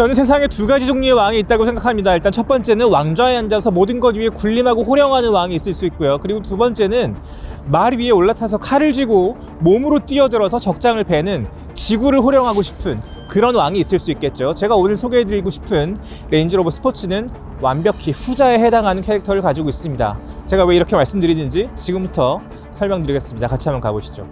저는 세상에 두 가지 종류의 왕이 있다고 생각합니다. 일단 첫 번째는 왕좌에 앉아서 모든 것 위에 군림하고 호령하는 왕이 있을 수 있고요. 그리고 두 번째는 말 위에 올라타서 칼을 쥐고 몸으로 뛰어들어서 적장을 베는 지구를 호령하고 싶은 그런 왕이 있을 수 있겠죠. 제가 오늘 소개해드리고 싶은 레인지로버 스포츠는 완벽히 후자에 해당하는 캐릭터를 가지고 있습니다. 제가 왜 이렇게 말씀드리는지 지금부터 설명드리겠습니다. 같이 한번 가보시죠.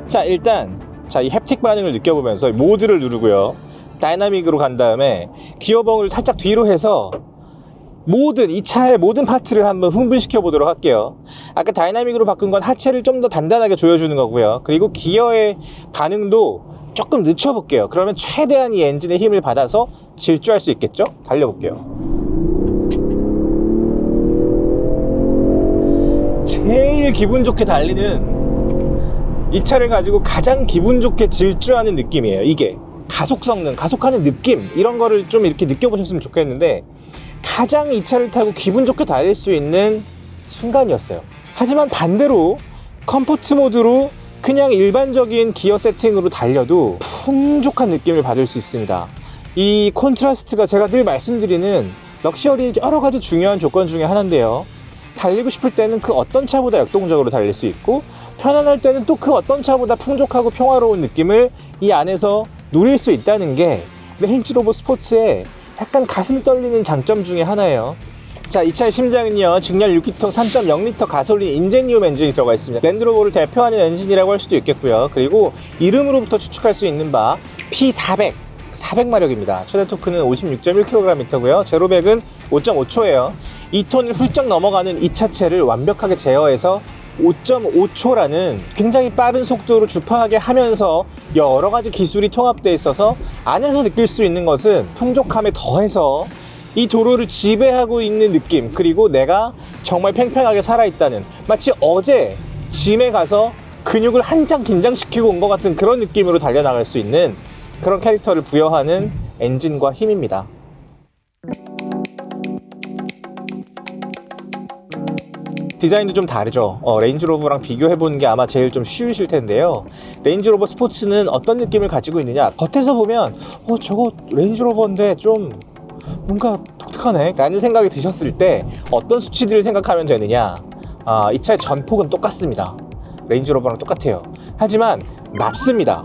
자, 일단 이 햅틱 반응을 느껴보면서 모드를 누르고요. 다이나믹으로 간 다음에 기어봉을 살짝 뒤로 해서 이 차의 모든 파트를 한번 흥분시켜 보도록 할게요. 아까 다이나믹으로 바꾼 건 하체를 좀 더 단단하게 조여주는 거고요. 그리고 기어의 반응도 조금 늦춰볼게요. 그러면 최대한 이 엔진의 힘을 받아서 질주할 수 있겠죠? 달려볼게요. 제일 기분 좋게 달리는 이 차를 가지고 가장 기분 좋게 질주하는 느낌이에요. 이게 가속 성능, 가속하는 느낌, 이런 거를 좀 이렇게 느껴보셨으면 좋겠는데 가장 이 차를 타고 기분 좋게 달릴 수 있는 순간이었어요. 하지만 반대로 컴포트 모드로 그냥 일반적인 기어 세팅으로 달려도 풍족한 느낌을 받을 수 있습니다. 이 콘트라스트가 제가 늘 말씀드리는 럭셔리 여러 가지 중요한 조건 중에 하나인데요. 달리고 싶을 때는 그 어떤 차보다 역동적으로 달릴 수 있고 편안할 때는 또 그 어떤 차보다 풍족하고 평화로운 느낌을 이 안에서 누릴 수 있다는 게 레인지로버 스포츠의 약간 가슴 떨리는 장점 중에 하나예요. 자, 이 차의 심장은요, 직렬 6기통 3.0L 가솔린 인제니움 엔진이 들어가 있습니다. 랜드로버를 대표하는 엔진이라고 할 수도 있겠고요. 그리고 이름으로부터 추측할 수 있는 바 P400 400마력입니다. 최대 토크는 56.1kgm고요. 제로백은 5.5초예요. 2톤을 훌쩍 넘어가는 이 차체를 완벽하게 제어해서 5.5초라는 굉장히 빠른 속도로 주파하게 하면서 여러 가지 기술이 통합되어 있어서 안에서 느낄 수 있는 것은 풍족함에 더해서 이 도로를 지배하고 있는 느낌, 그리고 내가 정말 팽팽하게 살아있다는, 마치 어제 짐에 가서 근육을 한장 긴장시키고 온 것 같은 그런 느낌으로 달려나갈 수 있는 그런 캐릭터를 부여하는 엔진과 힘입니다. 디자인도 좀 다르죠. 레인지로버랑 비교해보는 게 아마 제일 좀 쉬우실 텐데요. 레인지로버 스포츠는 어떤 느낌을 가지고 있느냐, 겉에서 보면 저거 레인지로버인데 좀 뭔가 독특하네 라는 생각이 드셨을 때 어떤 수치들을 생각하면 되느냐, 이 차의 전폭은 똑같습니다. 레인지로버랑 똑같아요. 하지만 낮습니다.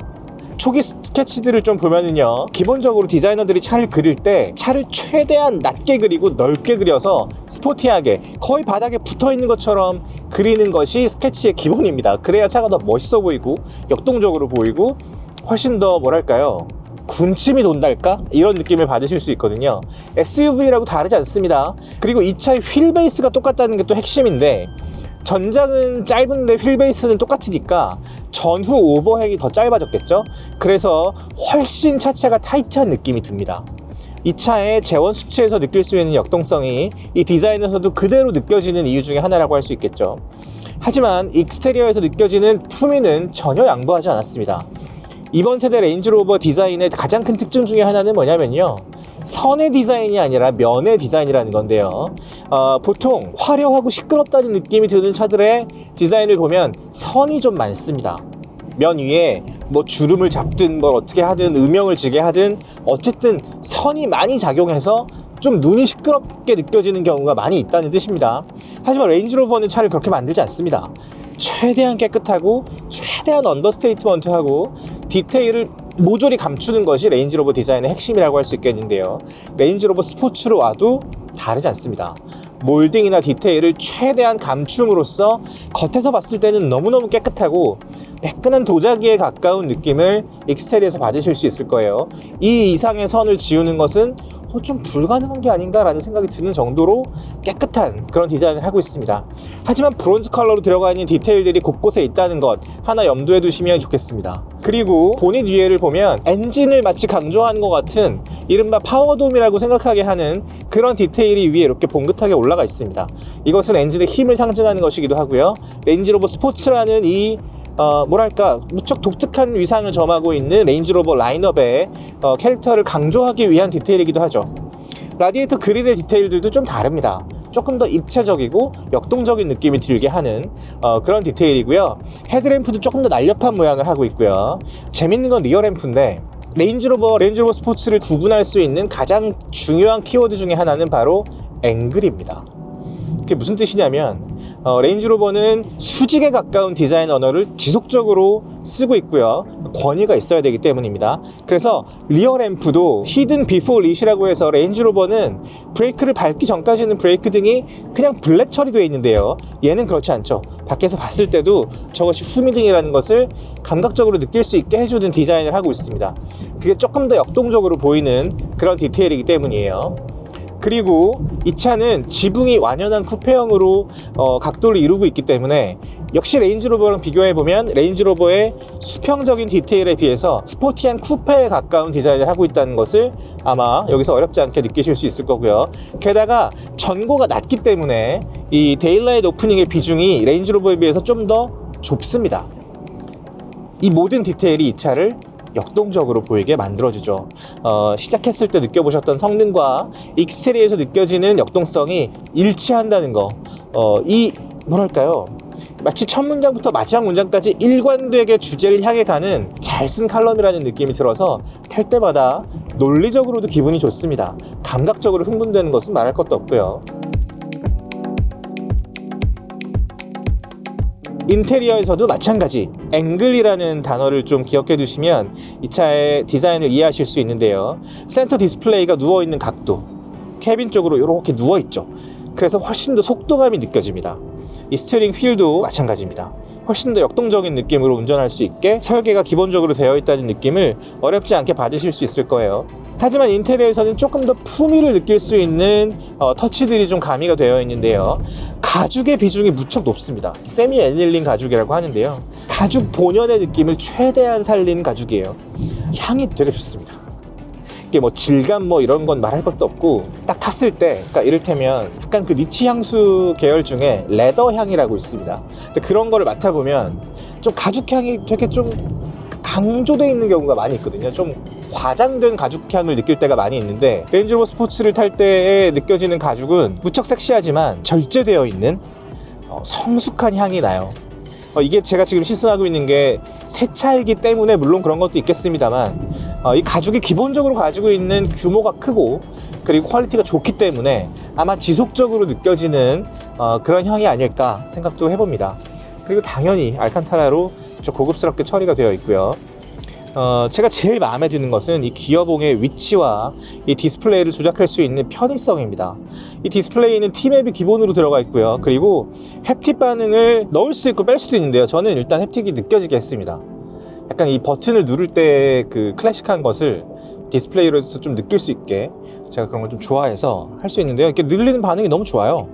초기 스케치들을 좀 보면은요, 기본적으로 디자이너들이 차를 그릴 때 차를 최대한 낮게 그리고 넓게 그려서 스포티하게 거의 바닥에 붙어 있는 것처럼 그리는 것이 스케치의 기본입니다. 그래야 차가 더 멋있어 보이고 역동적으로 보이고 훨씬 더 뭐랄까요, 군침이 돈달까? 이런 느낌을 받으실 수 있거든요. SUV라고 다르지 않습니다. 그리고 이 차의 휠 베이스가 똑같다는 게 또 핵심인데, 전장은 짧은데 휠 베이스는 똑같으니까 전후 오버행이 더 짧아졌겠죠? 그래서 훨씬 차체가 타이트한 느낌이 듭니다. 이 차의 제원 수치에서 느낄 수 있는 역동성이 이 디자인에서도 그대로 느껴지는 이유 중에 하나라고 할 수 있겠죠. 하지만 익스테리어에서 느껴지는 품위는 전혀 양보하지 않았습니다. 이번 세대 레인지로버 디자인의 가장 큰 특징 중에 하나는 뭐냐면요, 선의 디자인이 아니라 면의 디자인이라는 건데요. 보통 화려하고 시끄럽다는 느낌이 드는 차들의 디자인을 보면 선이 좀 많습니다. 면 위에 뭐 주름을 잡든 뭘 어떻게 하든 음영을 지게 하든 어쨌든 선이 많이 작용해서 좀 눈이 시끄럽게 느껴지는 경우가 많이 있다는 뜻입니다. 하지만 레인지로버는 차를 그렇게 만들지 않습니다. 최대한 깨끗하고 최대한 언더스테이트먼트하고 디테일을 모조리 감추는 것이 레인지로버 디자인의 핵심이라고 할 수 있겠는데요. 레인지로버 스포츠로 와도 다르지 않습니다. 몰딩이나 디테일을 최대한 감춤으로써 겉에서 봤을 때는 너무너무 깨끗하고 매끈한 도자기에 가까운 느낌을 익스테리어에서 받으실 수 있을 거예요. 이 이상의 선을 지우는 것은 좀 불가능한 게 아닌가라는 생각이 드는 정도로 깨끗한 그런 디자인을 하고 있습니다. 하지만 브론즈 컬러로 들어가 있는 디테일들이 곳곳에 있다는 것 하나 염두에 두시면 좋겠습니다. 그리고 보닛 위에를 보면 엔진을 마치 강조하는 것 같은 이른바 파워돔이라고 생각하게 하는 그런 디테일이 위에 이렇게 봉긋하게 올라가 있습니다. 이것은 엔진의 힘을 상징하는 것이기도 하고요, 레인지로버 스포츠라는 이 뭐랄까 무척 독특한 위상을 점하고 있는 레인지로버 라인업의 캐릭터를 강조하기 위한 디테일이기도 하죠. 라디에이터 그릴의 디테일들도 좀 다릅니다. 조금 더 입체적이고 역동적인 느낌이 들게 하는 그런 디테일이고요. 헤드램프도 조금 더 날렵한 모양을 하고 있고요. 재밌는 건 리어램프인데 레인지로버 스포츠를 구분할 수 있는 가장 중요한 키워드 중에 하나는 바로 앵글입니다. 그게 무슨 뜻이냐면 레인지로버는 수직에 가까운 디자인 언어를 지속적으로 쓰고 있고요. 권위가 있어야 되기 때문입니다. 그래서 리어 램프도 히든 비포 릿이라고 해서 레인지로버는 브레이크를 밟기 전까지는 브레이크 등이 그냥 블랙 처리되어 있는데요. 얘는 그렇지 않죠. 밖에서 봤을 때도 저것이 후미등이라는 것을 감각적으로 느낄 수 있게 해주는 디자인을 하고 있습니다. 그게 조금 더 역동적으로 보이는 그런 디테일이기 때문이에요. 그리고 이 차는 지붕이 완연한 쿠페형으로 각도를 이루고 있기 때문에 역시 레인지로버랑 비교해보면 레인지로버의 수평적인 디테일에 비해서 스포티한 쿠페에 가까운 디자인을 하고 있다는 것을 아마 여기서 어렵지 않게 느끼실 수 있을 거고요. 게다가 전고가 낮기 때문에 이 데일라이트 오프닝의 비중이 레인지로버에 비해서 좀 더 좁습니다. 이 모든 디테일이 이 차를 역동적으로 보이게 만들어주죠. 시작했을 때 느껴보셨던 성능과 익스테리어에서 느껴지는 역동성이 일치한다는 거. 이 뭐랄까요, 마치 첫 문장부터 마지막 문장까지 일관되게 주제를 향해 가는 잘 쓴 칼럼이라는 느낌이 들어서 탈 때마다 논리적으로도 기분이 좋습니다. 감각적으로 흥분되는 것은 말할 것도 없고요. 인테리어에서도 마찬가지, 앵글이라는 단어를 좀 기억해 두시면 이 차의 디자인을 이해하실 수 있는데요. 센터 디스플레이가 누워있는 각도, 캐빈 쪽으로 이렇게 누워있죠. 그래서 훨씬 더 속도감이 느껴집니다. 이 스티어링 휠도 마찬가지입니다. 훨씬 더 역동적인 느낌으로 운전할 수 있게 설계가 기본적으로 되어 있다는 느낌을 어렵지 않게 받으실 수 있을 거예요. 하지만 인테리어에서는 조금 더 품위를 느낄 수 있는 터치들이 좀 가미가 되어 있는데요. 가죽의 비중이 무척 높습니다. 세미 애닐링 가죽이라고 하는데요. 가죽 본연의 느낌을 최대한 살린 가죽이에요. 향이 되게 좋습니다. 이게 뭐 질감 뭐 이런 건 말할 것도 없고, 딱 탔을 때, 그러니까 이를테면 약간 그 니치 향수 계열 중에 레더 향이라고 있습니다. 근데 그런 거를 맡아보면 좀 가죽 향이 되게 좀 강조되어 있는 경우가 많이 있거든요. 좀 과장된 가죽 향을 느낄 때가 많이 있는데 레인지로버 스포츠를 탈 때에 느껴지는 가죽은 무척 섹시하지만 절제되어 있는 성숙한 향이 나요. 이게 제가 지금 시승하고 있는 게 새 차이기 때문에 물론 그런 것도 있겠습니다만 이 가죽이 기본적으로 가지고 있는 규모가 크고 그리고 퀄리티가 좋기 때문에 아마 지속적으로 느껴지는 그런 향이 아닐까 생각도 해봅니다. 그리고 당연히 알칸타라로 좀 고급스럽게 처리가 되어 있고요. 제가 제일 마음에 드는 것은 이 기어봉의 위치와 이 디스플레이를 조작할 수 있는 편의성입니다. 이 디스플레이는 T맵이 기본으로 들어가 있고요. 그리고 햅틱 반응을 넣을 수도 있고 뺄 수도 있는데요. 저는 일단 햅틱이 느껴지게 했습니다. 약간 이 버튼을 누를 때 그 클래식한 것을 디스플레이로서 좀 느낄 수 있게 제가 그런 걸 좀 좋아해서 할 수 있는데요. 이렇게 늘리는 반응이 너무 좋아요.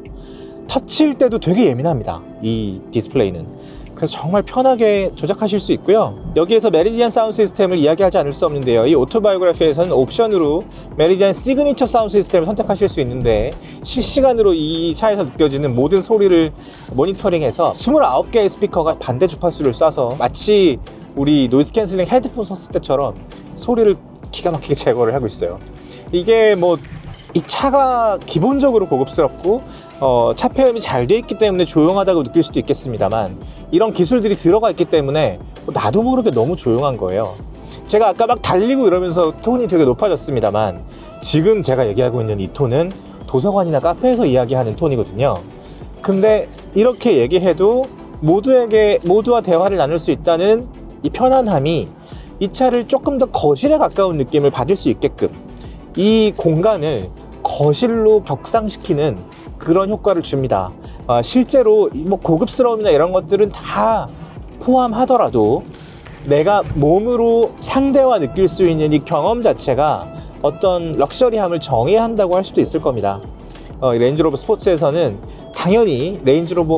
터치일 때도 되게 예민합니다, 이 디스플레이는. 그래서 정말 편하게 조작하실 수 있고요. 여기에서 메리디안 사운드 시스템을 이야기하지 않을 수 없는데요. 이 오토바이오그래피에서는 옵션으로 메리디안 시그니처 사운드 시스템을 선택하실 수 있는데 실시간으로 이 차에서 느껴지는 모든 소리를 모니터링해서 29개의 스피커가 반대 주파수를 쏴서 마치 우리 노이즈 캔슬링 헤드폰 썼을 때처럼 소리를 기가 막히게 제거를 하고 있어요. 이게 뭐 이 차가 기본적으로 고급스럽고 차 폐음이 잘 돼 있기 때문에 조용하다고 느낄 수도 있겠습니다만 이런 기술들이 들어가 있기 때문에 나도 모르게 너무 조용한 거예요. 제가 아까 막 달리고 이러면서 톤이 되게 높아졌습니다만 지금 제가 얘기하고 있는 이 톤은 도서관이나 카페에서 이야기하는 톤이거든요. 근데 이렇게 얘기해도 모두와 대화를 나눌 수 있다는 이 편안함이 이 차를 조금 더 거실에 가까운 느낌을 받을 수 있게끔 이 공간을 거실로 격상시키는 그런 효과를 줍니다. 실제로 뭐 고급스러움이나 이런 것들은 다 포함하더라도 내가 몸으로 상대와 느낄 수 있는 이 경험 자체가 어떤 럭셔리함을 정의한다고 할 수도 있을 겁니다. 레인지로버 스포츠에서는 당연히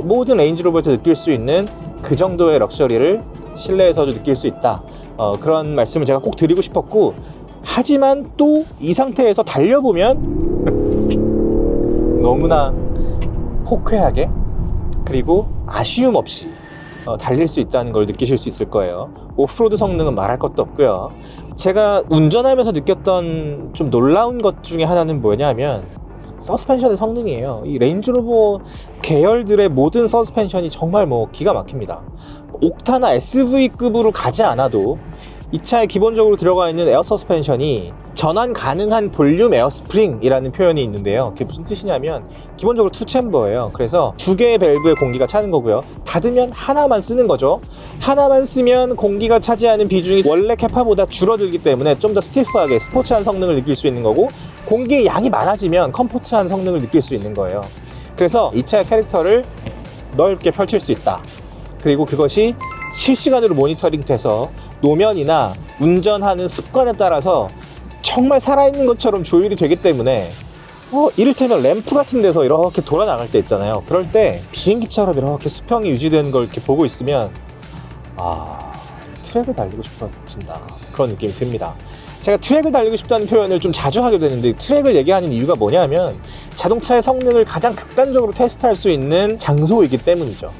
모든 레인지로버에서 느낄 수 있는 그 정도의 럭셔리를 실내에서도 느낄 수 있다. 그런 말씀을 제가 꼭 드리고 싶었고, 하지만 또 이 상태에서 달려보면 너무나 호쾌하게 그리고 아쉬움 없이 달릴 수 있다는 걸 느끼실 수 있을 거예요. 오프로드 성능은 말할 것도 없고요. 제가 운전하면서 느꼈던 좀 놀라운 것 중에 하나는 뭐냐면 서스펜션의 성능이에요. 이 레인지로버 계열들의 모든 서스펜션이 정말 뭐 기가 막힙니다. 옥타나 SV급으로 가지 않아도 이 차에 기본적으로 들어가 있는 에어 서스펜션이 전환 가능한 볼륨 에어 스프링이라는 표현이 있는데요. 그게 무슨 뜻이냐면 기본적으로 투 챔버예요. 그래서 두 개의 밸브에 공기가 차는 거고요. 닫으면 하나만 쓰는 거죠. 하나만 쓰면 공기가 차지하는 비중이 원래 캐파보다 줄어들기 때문에 좀 더 스티프하게 스포츠한 성능을 느낄 수 있는 거고, 공기의 양이 많아지면 컴포트한 성능을 느낄 수 있는 거예요. 그래서 이 차의 캐릭터를 넓게 펼칠 수 있다. 그리고 그것이 실시간으로 모니터링 돼서 노면이나 운전하는 습관에 따라서 정말 살아있는 것처럼 조율이 되기 때문에 이를테면 램프 같은 데서 이렇게 돌아 나갈 때 있잖아요. 그럴 때 비행기처럼 이렇게 수평이 유지되는 걸 이렇게 보고 있으면 트랙을 달리고 싶어진다, 그런 느낌이 듭니다. 제가 트랙을 달리고 싶다는 표현을 좀 자주 하게 되는데, 트랙을 얘기하는 이유가 뭐냐면 자동차의 성능을 가장 극단적으로 테스트할 수 있는 장소이기 때문이죠.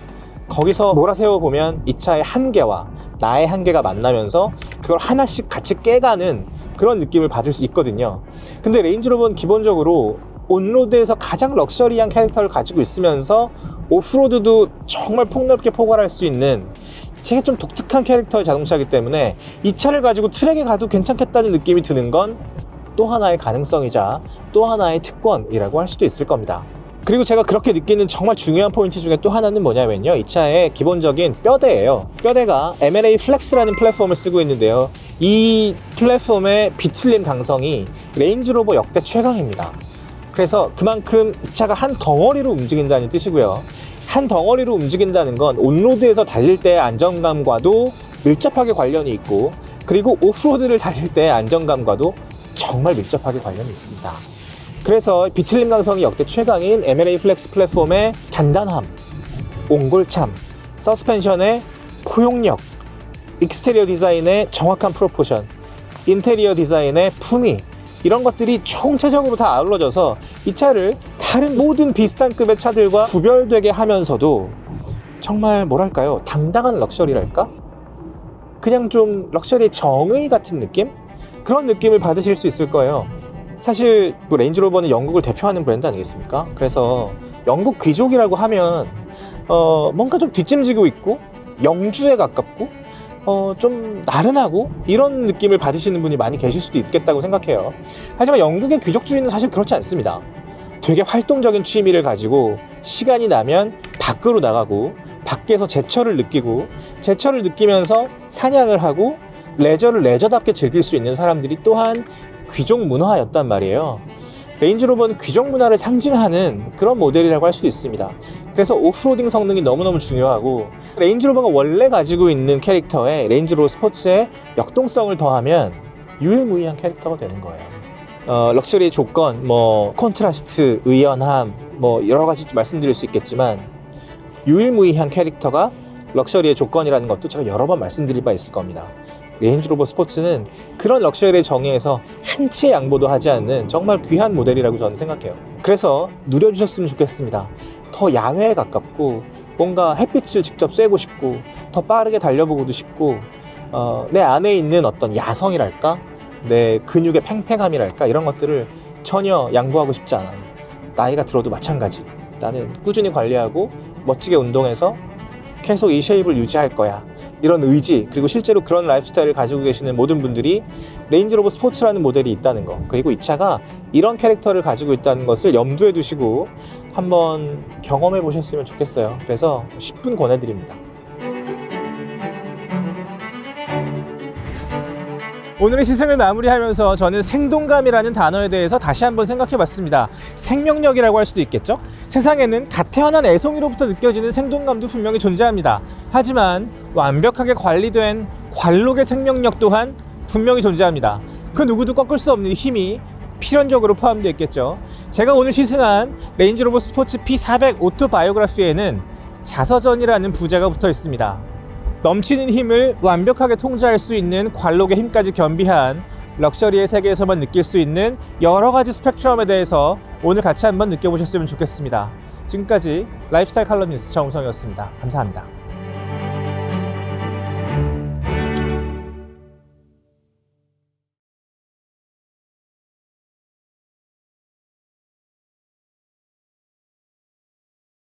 거기서 몰아세워 보면 이 차의 한계와 나의 한계가 만나면서 그걸 하나씩 같이 깨가는 그런 느낌을 받을 수 있거든요. 근데 레인지로버는 기본적으로 온로드에서 가장 럭셔리한 캐릭터를 가지고 있으면서 오프로드도 정말 폭넓게 포괄할 수 있는 되게 좀 독특한 캐릭터의 자동차이기 때문에 이 차를 가지고 트랙에 가도 괜찮겠다는 느낌이 드는 건 또 하나의 가능성이자 또 하나의 특권이라고 할 수도 있을 겁니다. 그리고 제가 그렇게 느끼는 정말 중요한 포인트 중에 또 하나는 뭐냐면요, 이 차의 기본적인 뼈대예요. 뼈대가 M&A 플렉스라는 플랫폼을 쓰고 있는데요, 이 플랫폼의 비틀림 강성이 레인지로버 역대 최강입니다. 그래서 그만큼 이 차가 한 덩어리로 움직인다는 뜻이고요. 한 덩어리로 움직인다는 건 온로드에서 달릴 때의 안정감과도 밀접하게 관련이 있고, 그리고 오프로드를 달릴 때의 안정감과도 정말 밀접하게 관련이 있습니다. 그래서 비틀림 강성이 역대 최강인 M&A 플렉스 플랫폼의 단단함, 옹골참, 서스펜션의 포용력, 익스테리어 디자인의 정확한 프로포션, 인테리어 디자인의 품위, 이런 것들이 총체적으로 다 아울러져서 이 차를 다른 모든 비슷한 급의 차들과 구별되게 하면서도 정말 뭐랄까요, 당당한 럭셔리랄까? 그냥 좀 럭셔리의 정의 같은 느낌? 그런 느낌을 받으실 수 있을 거예요. 사실 레인지로버는 영국을 대표하는 브랜드 아니겠습니까? 그래서 영국 귀족이라고 하면 뭔가 좀 뒷짐지고 있고 영주에 가깝고 좀 나른하고 이런 느낌을 받으시는 분이 많이 계실 수도 있겠다고 생각해요. 하지만 영국의 귀족주의는 사실 그렇지 않습니다. 되게 활동적인 취미를 가지고 시간이 나면 밖으로 나가고 밖에서 제철을 느끼고, 제철을 느끼면서 사냥을 하고 레저를 레저답게 즐길 수 있는 사람들이 또한 귀족 문화였단 말이에요. 레인지로버는 귀족 문화를 상징하는 그런 모델이라고 할 수도 있습니다. 그래서 오프로딩 성능이 너무너무 중요하고, 레인지로버가 원래 가지고 있는 캐릭터에 레인지로버 스포츠의 역동성을 더하면 유일무이한 캐릭터가 되는 거예요. 럭셔리의 조건, 콘트라스트, 의연함, 여러 가지 좀 말씀드릴 수 있겠지만, 유일무이한 캐릭터가 럭셔리의 조건이라는 것도 제가 여러 번 말씀드릴 바 있을 겁니다. 레인지로버 스포츠는 그런 럭셔리의 정의에서 한치의 양보도 하지 않는 정말 귀한 모델이라고 저는 생각해요. 그래서 누려주셨으면 좋겠습니다. 더 야외에 가깝고, 뭔가 햇빛을 직접 쐬고 싶고, 더 빠르게 달려보고도 싶고, 내 안에 있는 어떤 야성이랄까, 내 근육의 팽팽함이랄까, 이런 것들을 전혀 양보하고 싶지 않아요. 나이가 들어도 마찬가지. 나는 꾸준히 관리하고 멋지게 운동해서 계속 이 쉐입을 유지할 거야, 이런 의지, 그리고 실제로 그런 라이프스타일을 가지고 계시는 모든 분들이 레인지로버 스포츠라는 모델이 있다는 거, 그리고 이 차가 이런 캐릭터를 가지고 있다는 것을 염두에 두시고 한번 경험해 보셨으면 좋겠어요. 그래서 10분 권해드립니다. 오늘의 시승을 마무리하면서 저는 생동감이라는 단어에 대해서 다시 한번 생각해 봤습니다. 생명력이라고 할 수도 있겠죠? 세상에는 갓 태어난 애송이로부터 느껴지는 생동감도 분명히 존재합니다. 하지만 완벽하게 관리된 관록의 생명력 또한 분명히 존재합니다. 그 누구도 꺾을 수 없는 힘이 필연적으로 포함되어 있겠죠. 제가 오늘 시승한 레인지로버 스포츠 P400 오토 바이오그래피에는 자서전이라는 부제가 붙어 있습니다. 넘치는 힘을 완벽하게 통제할 수 있는 관록의 힘까지 겸비한 럭셔리의 세계에서만 느낄 수 있는 여러 가지 스펙트럼에 대해서 오늘 같이 한번 느껴보셨으면 좋겠습니다. 지금까지 라이프스타일 칼럼니스트 정우성이었습니다. 감사합니다.